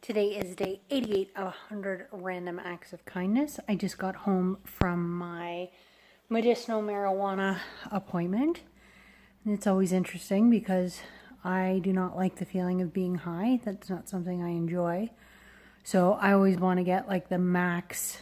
Today is day 88 of 100 random acts of kindness. I just got home from my medicinal marijuana appointment. And it's always interesting because I do not like the feeling of being high. That's not something I enjoy. So I always want to get like the max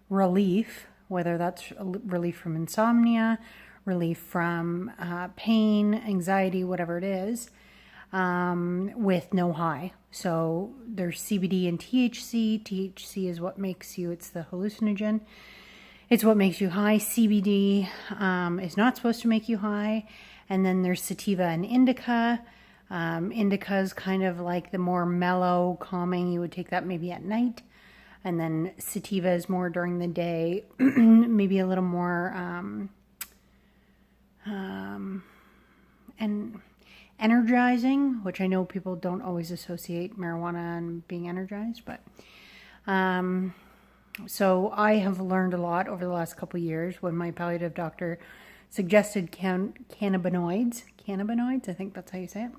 relief, whether that's relief from insomnia, relief from pain, anxiety, whatever it is, with no high. So there's CBD and THC. THC is what makes you, it's the hallucinogen. It's what makes you high. CBD is not supposed to make you high. And then there's sativa and indica. Indica is kind of like the more mellow, calming. You would take that maybe at night. And then sativa is more during the day, maybe a little more and energizing, which I know people don't always associate marijuana and being energized, but so I have learned a lot over the last couple of years when my palliative doctor suggested cannabinoids, I think that's how you say it.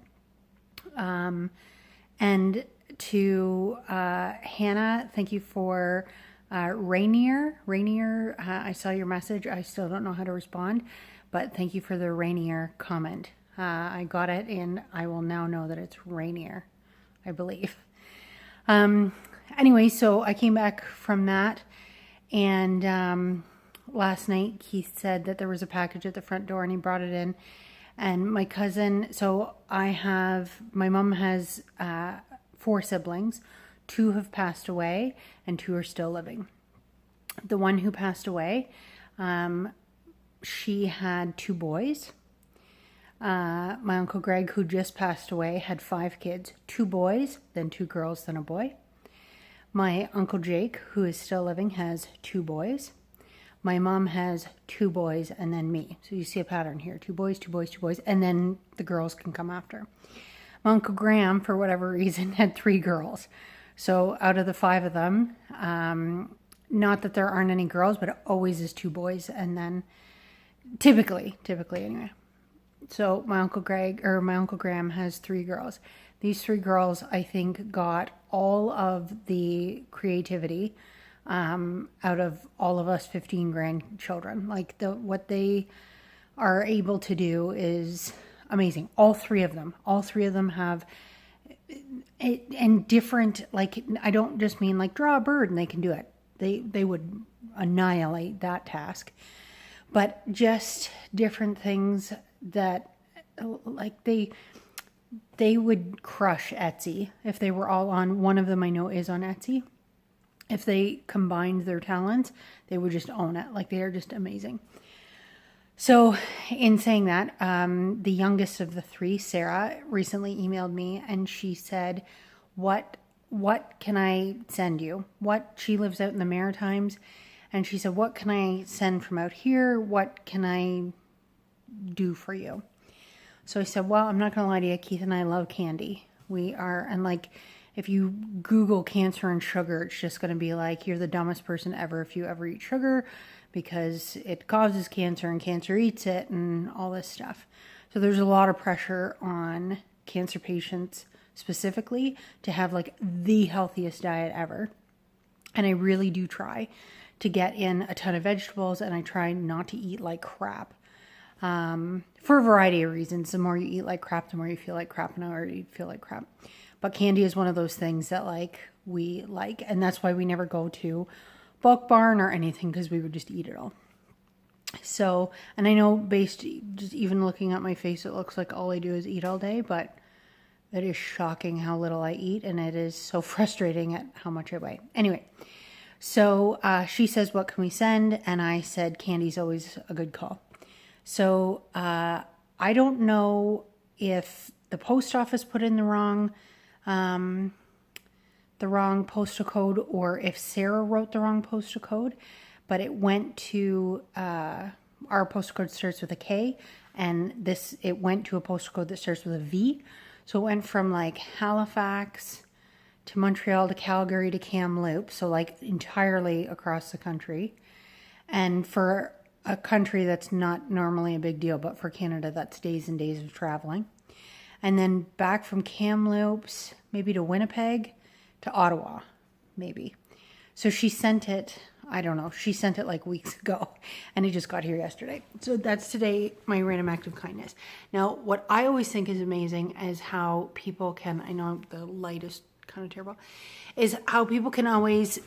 And to Hannah, thank you for Rainier. I saw your message. I still don't know how to respond, but thank you for the Rainier comment. I got it, and I will now know that it's Rainier, I believe. Anyway, so I came back from that, and last night Keith said that there was a package at the front door, and he brought it in. And my cousin, so my mom has 4 siblings. 2 have passed away, and 2 are still living. The one who passed away, she had 2 boys. My Uncle Greg, who just passed away, had 5 kids, 2 boys, then 2 girls, then a boy. My Uncle Jake, who is still living, has 2 boys. My mom has 2 boys and then me. So you see a pattern here, 2 boys, 2 boys, 2 boys, and then the girls can come after. My Uncle Graham, for whatever reason, had 3 girls. So out of the 5 of them, not that there aren't any girls, but it always is 2 boys, and then typically anyway. So my Uncle Graham has 3 girls. These 3 girls, I think, got all of the creativity out of all of us 15 grandchildren. Like what they are able to do is amazing. All three of them have and different, like, I don't just mean like draw a bird and they can do it. They would annihilate that task. But just different things that, like, they would crush Etsy if they were all on. One of them I know is on Etsy. If they combined their talents, they would just own it. Like, they are just amazing. So in saying that, the youngest of the 3, Sarah, recently emailed me and she said, what can I send you? She lives out in the Maritimes, and she said, what can I send from out here? What can I do for you? So I said, well, I'm not going to lie to you, Keith and I love candy. And like, if you Google cancer and sugar, it's just going to be like, you're the dumbest person ever if you ever eat sugar, because it causes cancer and cancer eats it and all this stuff. So there's a lot of pressure on cancer patients specifically to have like the healthiest diet ever. And I really do try to get in a ton of vegetables, and I try not to eat like crap. For a variety of reasons. The more you eat like crap, the more you feel like crap, and I already feel like crap. But candy is one of those things that like we like, and that's why we never go to Bulk Barn or anything, because we would just eat it all. So, and I know based just even looking at my face, it looks like all I do is eat all day, but it is shocking how little I eat, and it is so frustrating at how much I weigh. Anyway, so she says, what can we send? And I said, candy's always a good call. So I don't know if the post office put in the wrong postal code, or if Sarah wrote the wrong postal code, but it went to our postal code starts with a K, and it went to a postal code that starts with a V. So it went from like Halifax to Montreal to Calgary to Kamloops, so like entirely across the country. And for a country that's not normally a big deal, but for Canada, that's days and days of traveling. And then back from Kamloops, maybe to Winnipeg, to Ottawa, maybe. So she sent it, I don't know, she sent it like weeks ago, and it just got here yesterday. So that's today, my random act of kindness. Now, what I always think is amazing is how people can, I know the light is kind of terrible, is how people can always,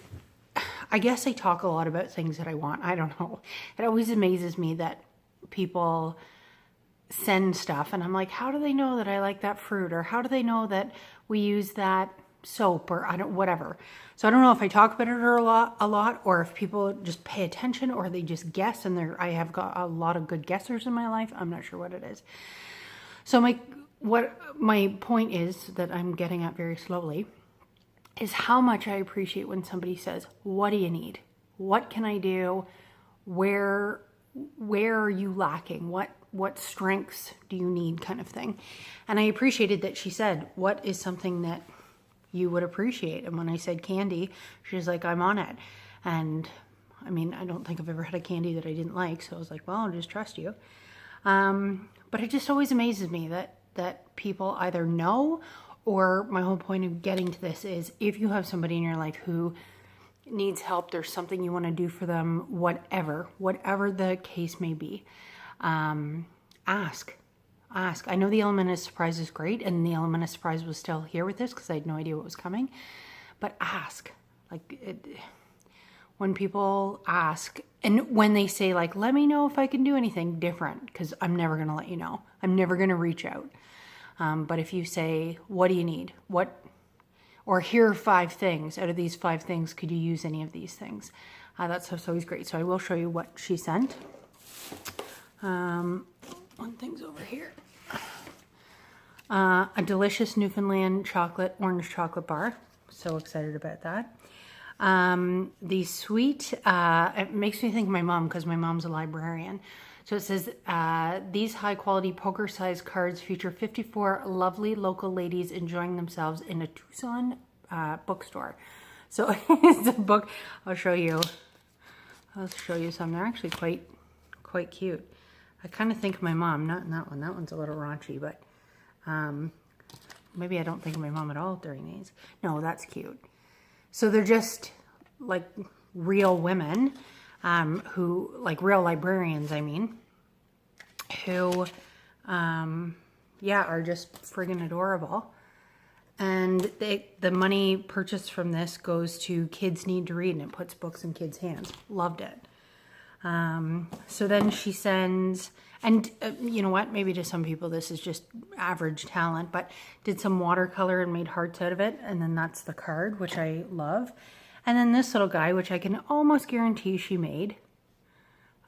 I guess I talk a lot about things that I want. I don't know. It always amazes me that people send stuff and I'm like, how do they know that I like that fruit? Or how do they know that we use that soap, or I don't, whatever. So I don't know if I talk about it a lot, or if people just pay attention, or they just guess. And I have got a lot of good guessers in my life. I'm not sure what it is. So my point is that I'm getting at very slowly is how much I appreciate when somebody says, what do you need? What can I do? Where are you lacking? What strengths do you need, kind of thing. And I appreciated that she said, what is something that you would appreciate? And when I said candy, she was like, I'm on it. And I mean, I don't think I've ever had a candy that I didn't like. So I was like, well, I'll just trust you. But it just always amazes me that people either know, or my whole point of getting to this is if you have somebody in your life who needs help, there's something you want to do for them, whatever the case may be, ask. I know the element of surprise is great, and the element of surprise was still here with this because I had no idea what was coming. But ask. When people ask, and when they say, like, let me know if I can do anything different, because I'm never going to let you know. I'm never going to reach out. But if you say, what do you need? Or here are 5 things. Out of these 5 things, could you use any of these things? That's always great. So I will show you what she sent. One thing's over here. A delicious Newfoundland orange chocolate bar. So excited about that. The sweet, it makes me think of my mom because my mom's a librarian. So it says, these high quality poker sized cards feature 54 lovely local ladies enjoying themselves in a Tucson bookstore. So it's a book. I'll show you some. They're actually quite cute. I kind of think of my mom, not in that one. That one's a little raunchy, but maybe I don't think of my mom at all during these. No, that's cute. So they're just like real women who, like real librarians, I mean, who, are just friggin' adorable. And the money purchased from this goes to Kids Need to Read, and it puts books in kids' hands. Loved it. So then she sends, and you know what, maybe to some people this is just average talent, but did some watercolor and made hearts out of it. And then that's the card, which I love. And then this little guy, which I can almost guarantee she made.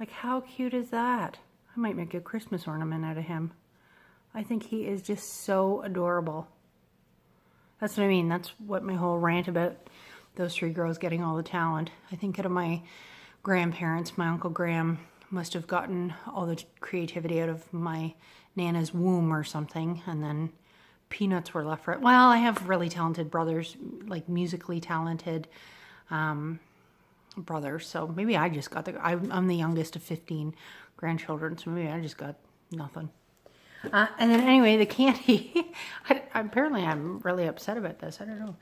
Like, how cute is that? I might make a Christmas ornament out of him. I think he is just so adorable. That's what I mean. That's what my whole rant about those 3 girls getting all the talent. I think out of my grandparents, my Uncle Graham must have gotten all the creativity out of my Nana's womb or something, and then peanuts were left for it. Well, I have really talented brothers, like musically talented brothers, so maybe I just got I'm the youngest of 15 grandchildren, so maybe I just got nothing. And then anyway, the candy, apparently I'm really upset about this, I don't know,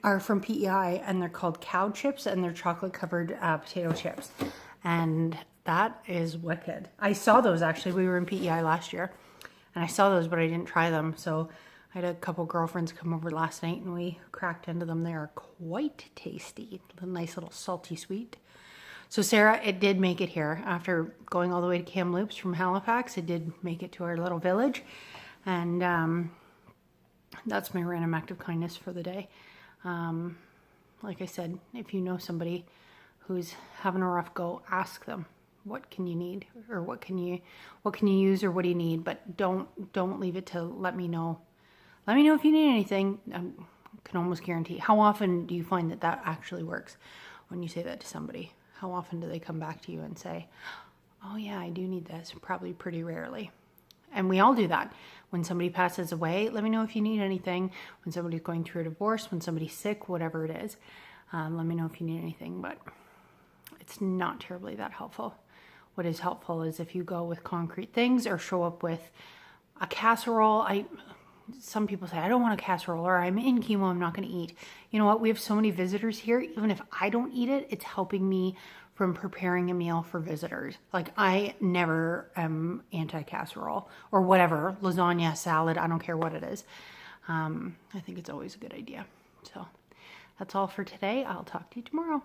are from PEI, and they're called cow chips, and they're chocolate covered potato chips. And that is wicked. I saw those actually, we were in PEI last year, and I saw those, but I didn't try them. So I had a couple girlfriends come over last night and we cracked into them. They are quite tasty, a nice little salty sweet. So Sarah, it did make it here. After going all the way to Kamloops from Halifax, it did make it to our little village. And that's my random act of kindness for the day. Like I said, if you know somebody who's having a rough go, ask them, what can you need, or what can you use, or what do you need? But don't leave it to let me know. Let me know if you need anything. I can almost guarantee. How often do you find that actually works when you say that to somebody? How often do they come back to you and say, oh yeah, I do need this? Probably pretty rarely. And we all do that. When somebody passes away, let me know if you need anything. When somebody's going through a divorce, when somebody's sick, whatever it is, let me know if you need anything. But it's not terribly that helpful. What is helpful is if you go with concrete things or show up with a casserole. some people say, I don't want a casserole, or I'm in chemo, I'm not going to eat. You know what? We have so many visitors here. Even if I don't eat it, it's helping me from preparing a meal for visitors. Like, I never am anti-casserole or whatever, lasagna, salad, I don't care what it is. I think it's always a good idea. So that's all for today. I'll talk to you tomorrow.